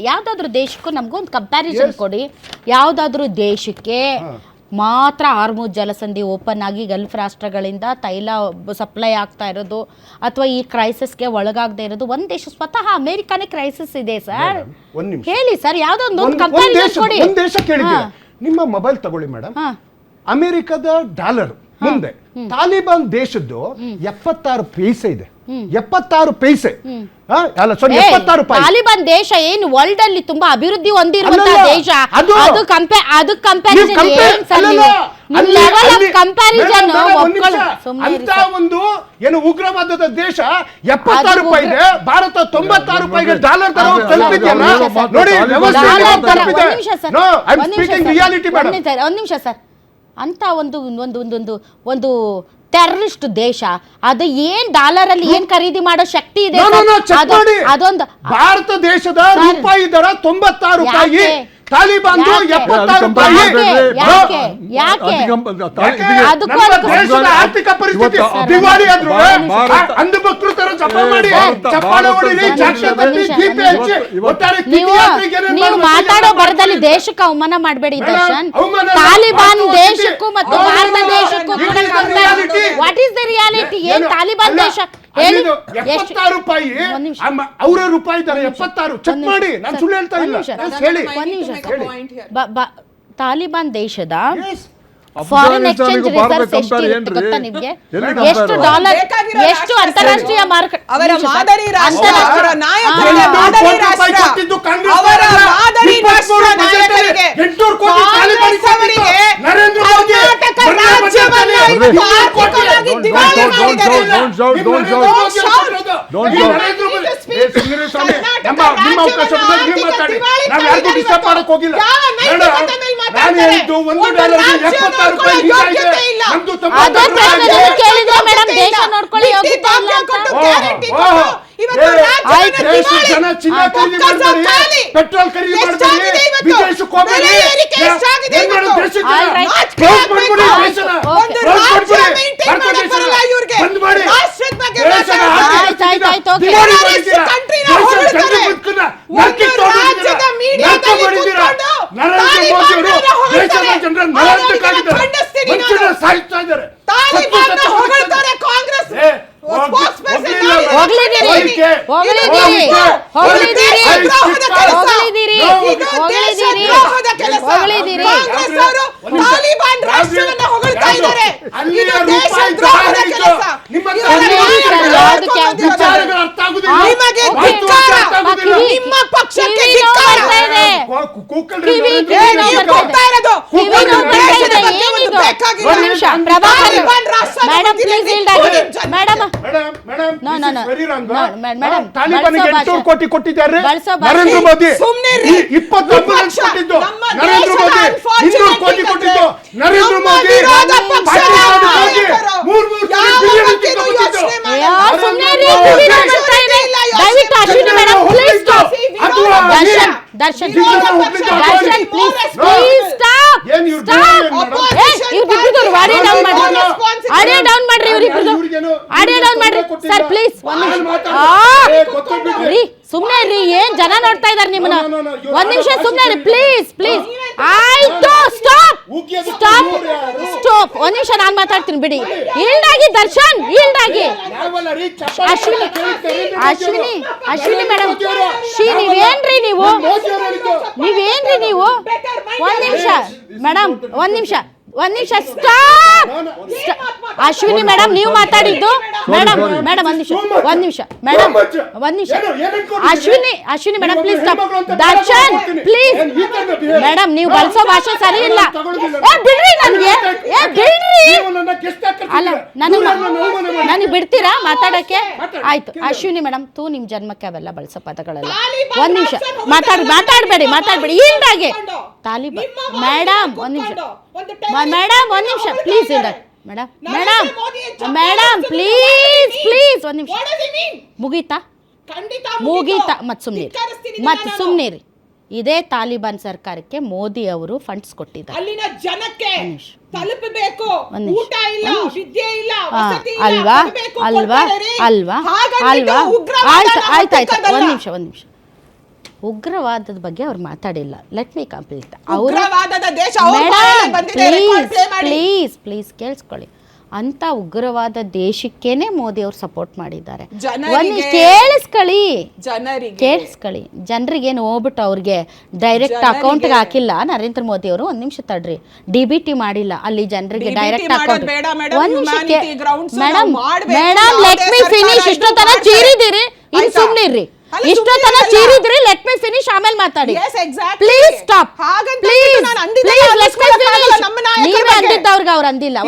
ಯಾವುದಾದ್ರೂ ದೇಶಕ್ಕೂ ನಮಗೊಂದು ಕಂಪ್ಯಾರಿಸನ್ ಕೊಡಿ. ಯಾವುದಾದ್ರೂ ದೇಶಕ್ಕೆ ಮಾತ್ರ ಹಾರ್ಮುಜ್ ಜಲಸಂಧಿ ಓಪನ್ ಆಗಿ ಗಲ್ಫ್ ರಾಷ್ಟ್ರಗಳಿಂದ ತೈಲ ಸಪ್ಲೈ ಆಗ್ತಾ ಇರೋದು ಅಥವಾ ಈ ಕ್ರೈಸಿಸ್ಗೆ ಒಳಗಾಗದೆ ಇರೋದು ಒಂದು ದೇಶ? ಸ್ವತಃ ಅಮೆರಿಕಾನೇ ಕ್ರೈಸಿಸ್ ಇದೆ ಸರ್. ಹೇಳಿ ಸರ್, ಯಾವುದೊಂದು ಕಂಪ್ಯಾರಿಸನ್ ಕೊಡಿ. ಒಂದು ದೇಶ ಕೇಳಿದ್ದೀರಾ? ನಿಮ್ಮ ಮೊಬೈಲ್ ತಗೊಳ್ಳಿ ಮೇಡಮ್. ಅಮೆರಿಕದ ಡಾಲರ್ ಮುಂದೆ ತಾಲಿಬಾನ್ ದೇಶದ್ದು 76 ಪೈಸೆ ಇದೆ. 76 ಪೈಸೆ ಅಲ್ಲ, 76 ರೂಪಾಯಿ. ತಾಲಿಬಾನ್ ದೇಶ ಏನು ವರ್ಲ್ಡ್ ಅಲ್ಲಿ ತುಂಬಾ ಅಭಿವೃದ್ಧಿ ಹೊಂದಿರುವಂತಹ ದೇಶ. ಅದು ಕಂಪ್ಯಾರಿಸನ್ ಏನು ಸರ್? ನೀವು ಲೆವೆಲ್ ಆಫ್ ಕಂಪ್ಯಾರಿಸನ್ ಅಂತ ಒಂದು ಏನು ಉಗ್ರವಾದದ ದೇಶ 76 ರೂಪಾಯಿ ಇದೆ, ಭಾರತ 96 ರೂಪಾಯಿಗೆ ಡಾಲರ್ ತರ ತಲುಪಿದೆಯಲ್ಲ ನೋಡಿ. ಒಂದು ನಿಮಿಷ ಸರ್, ಅಂತ ಒಂದು ಟೆರರಿಸ್ಟ್ ದೇಶ ಅದು ಏನ್ ಡಾಲರ್ ಅಲ್ಲಿ ಏನ್ ಖರೀದಿ ಮಾಡೋ ಶಕ್ತಿ ಇದೆ? ಅದೊಂದು ಭಾರತ ದೇಶದ ರೂಪಾಯಿ ದರ 96 ರೂಪಾಯಿ, ತಾಲಿಬಾನ್ 76 ರೂಪಾಯಿ. ಆರ್ಥಿಕ ಪರಿಸ್ಥಿತಿ ದಿವಾಳಿ ಆದ್ರು ಅಂದು ಭಕ್ತರು ತರ ಜಪ ಮಾಡಿ ಚಪ್ಪಾಳೆ ಹೊಡಿರಿ, ನೀವು ಮಾತಾಡೋ ಬರದಲ್ಲಿ ದೇಶಕ್ಕೆ ಅವಮಾನ ಮಾಡಬೇಡಿ ದರ್ಶನ್. ತಾಲಿಬಾನ್ ದೇಶಕ್ಕೂ ಮತ್ತು ಭಾರತ ದೇಶಕ್ಕೂ ವಾಟ್ ಈಸ್ ದ ರಿಯಾಲಿಟಿ? ಏನ್ ತಾಲಿಬಾನ್ ದೇಶ 76 ರೂಪಾಯಿ, ಅವರ ರೂಪಾಯಿ ದರ 76. ಚೆಕ್ ಮಾಡಿ, ನಾನು ಸುಳ್ಳು ಹೇಳ್ತಾ ಇಲ್ಲ. ಹೇಳಿ. ತಾಲಿಬಾನ್ ದೇಶದ ಫಾರಿನ್ ಎಕ್ಸ್ಚೇಂಜ್ ರಿಸರ್ವ್ಸ್ ಎಷ್ಟು ಇರುತ್ತೆ ಗೊತ್ತಾ ನಿಮಗೆ? ಎಷ್ಟು ಡಾಲರ್, ಎಷ್ಟು ಅಂತಾರಾಷ್ಟ್ರೀಯ ಮಾರುಕಟ್ಟೆ ಅವರ ಮಾದರಿ ರಾಷ್ಟ್ರ, ಅವರ ನಾಯಕರಿಗೆ ಮಾದರಿ ರಾಷ್ಟ್ರ, ಅವರ ಮಾದರಿ ರಾಷ್ಟ್ರ ನಾಯಕರಿಗೆ ಕಾಂಗ್ರೆಸ್ ಅವರಿಗೆ ಕರ್ನಾಟಕ ರಾಜ್ಯವನ್ನು ಆರ್ಥಿಕವಾಗಿ ದಿವಾಳಿ ಮಾಡಿದ್ದಾರೆ. ನಿಮ್ಮ ಅವಕಾಶ ನೀವು ಮಾತಾಡಿ, ನಾವು ಯಾರಿಗೂ ಡಿಸ್ಟರ್ಬ್ ಮಾಡಕ್ ಹೋಗಿಲ್ಲ. ಒಂದು ಡಾಲರ್ 76 ರೂಪಾಯಿ ಇದೆ. ನಮ್ದು 96 ಕೇಳಿದ್ರೆ ಮೇಡಮ್ ದೇಶ ನೋಡ್ಕೊಳ್ಳಿ ಯೋಗ್ಯತೆ ಇಲ್ಲ ಅಂತ. ಜನ ಚಿನ್ನ ಖರೀದಿ ಮಾಡಬೇಡಿ, ಪೆಟ್ರೋಲ್ ಖರೀದಿ ಮಾಡಬೇಡಿ, ವಿದೇಶಕ್ಕೆ ಹೋಗಬೇಡಿ. ಸಾಯ್ತಾ ಇದ್ದಾರೆ. ನಿಮ್ಮ ಪಕ್ಷಕ್ಕೆ ಕೋಟಿ ಕೊಟ್ಟಿದ್ದಾರೆ ನರೇಂದ್ರ ಮೋದಿ. 20 ಕೊಟ್ಟಿದ್ದು ನರೇಂದ್ರ ಮೋದಿ, 200 ಕೋಟಿ ಕೊಟ್ಟಿದ್ದು ನರೇಂದ್ರ ಮೋದಿ. ದಯವಿಟ್ಟು Ashwini madam please stop. Darshan please stop. ಇವ್ರಿಬ್ರು ಆಡಿಯೋ ಡೌನ್ ಮಾಡ್ರಿ ಆಡಿಯೋ ಡೌನ್ ಮಾಡ್ರಿ ಸರ್ ಪ್ಲೀಸ್. ರೀ ಸುಮ್ನೆ ರೀ, ಏನ್ ಜನ ನೋಡ್ತಾ ಇದಾರೆ ನಿಮ್ಮನ್ನ. ಒಂದ್ ನಿಮಿಷ ಸುಮ್ನೆ ರೀ ಪ್ಲೀಸ್ ಪ್ಲೀಸ್. ಆಯ್ತು, ಸ್ಟಾಪ್ ಸ್ಟಾಪ್ ಸ್ಟಾಪ್. ಒಂದ್ ನಿಮಿಷ ನಾನ್ ಮಾತಾಡ್ತೀನಿ ಬಿಡಿ. ಈಲ್ಡ್ ಆಗಿ ದರ್ಶನ್, ಈಲ್ಡ್ ಆಗಿ. ಅಶ್ವಿನಿ ಮೇಡಮ್, ನೀವೇನ್ರಿ ನೀವು ಒಂದ್ ನಿಮಿಷ ಮೇಡಮ್, ಒಂದ್ ನಿಮಿಷ ಸ್ಟಾಪ್. ಅಶ್ವಿನಿ ಮೇಡಮ್ ನೀವು ಮಾತಾಡಿದ್ದು ಮೇಡಮ್ ಒಂದ್ ನಿಮಿಷ Ashwini madam please stop. Darshan please madam, ನೀವು ಬಳಸೋ ಭಾಷೆ ಸರಿ ಇಲ್ಲ. ಬಿಡ್ರಿ ನನಗೆ, ಅಲ್ಲ ನನಗೆ ಬಿಡ್ತೀರಾ ಮಾತಾಡಕ್ಕೆ? ಆಯ್ತು ಅಶ್ವಿನಿ ಮೇಡಮ್, ನಿಮ್ ಜನ್ಮಕ್ಕೆ ಅವೆಲ್ಲ ಬಳಸೋ ಪದಗಳೆಲ್ಲ. ಒಂದ್ ನಿಮಿಷ ಮಾತಾಡ್ಬೇಡಿ. ಈಲ್ಡಾಗೆ ತಾಲಿಬಾನ್ ಮೇಡಮ್, ಒಂದ್ ನಿಮಿಷ ಪ್ಲೀಸ್. ಮೇಡಮ್ ಪ್ಲೀಸ್ ಒಂದ್ ನಿಮಿಷ. ಮುಗೀತಾ ಮತ್ ಸುಮ್ನಿರಿ. ಇದೇ ತಾಲಿಬಾನ್ ಸರ್ಕಾರಕ್ಕೆ ಮೋದಿ ಅವರು ಫಂಡ್ಸ್ ಕೊಟ್ಟಿದ್ದಾರೆ. ಅಲ್ಲಿನ ಜನಕ್ಕೆ ತಲುಪಬೇಕು, ಊಟ ಇಲ್ಲ, ವಿದ್ಯೆ ಇಲ್ಲ, ಅಲ್ವಾ ಆಯ್ತು ಒಂದ್ ನಿಮಿಷ ಉಗ್ರವಾದದ ಬಗ್ಗೆ ಅವ್ರು ಮಾತಾಡಿಲ್ಲ. Let me complete. ಉಗ್ರವಾದದ ದೇಶ ಅವ್ರ ಬಾಯಲ್ಲಿ ಬಂದಿದೆ, record play ಮಾಡಿ. ಪ್ಲೀಸ್ ಕೇಳಿಸ್ಕೊಳ್ಳಿ. ಅಂತ ಉಗ್ರವಾದ ದೇಶಕ್ಕೇನೆ ಮೋದಿ ಅವ್ರು ಸಪೋರ್ಟ್ ಮಾಡಿದ್ದಾರೆ. ಜನರಿಗೆ ಕೇಳಿಸ್ಕೊಳ್ಳಿ. ಜನರಿಗೇನು ಹೋಗ್ಬಿಟ್ಟು ಅವ್ರಿಗೆ ಡೈರೆಕ್ಟ್ ಅಕೌಂಟ್ಗೆ ಹಾಕಿಲ್ಲ ನರೇಂದ್ರ ಮೋದಿ ಅವರು. ಒಂದ್ ನಿಮಿಷ ತಡ್ರಿ, DBT ಮಾಡಿಲ್ಲ ಅಲ್ಲಿ ಜನರಿಗೆ direct account. Madam let me finish. ಇಷ್ಟೊತ್ತನ ಚೀರಿದಿರಿ, ಇನ್ ಸುಮ್ನಿರ್ರಿ. ಇಷ್ಟೊತ್ತನ ಚೀರಿದ್ರಿ, ಲೆಟ್ ಮೀ ಫಿನಿಶ್, ಆಮೇಲೆ ಮಾತಾಡಿ. Please stop. Please let me finish. ನೀವೇ ಅಂದಿದ್ದವ್ರಿಗೆ ಅವ್ರು ಅಂದಿಲ್ಲ.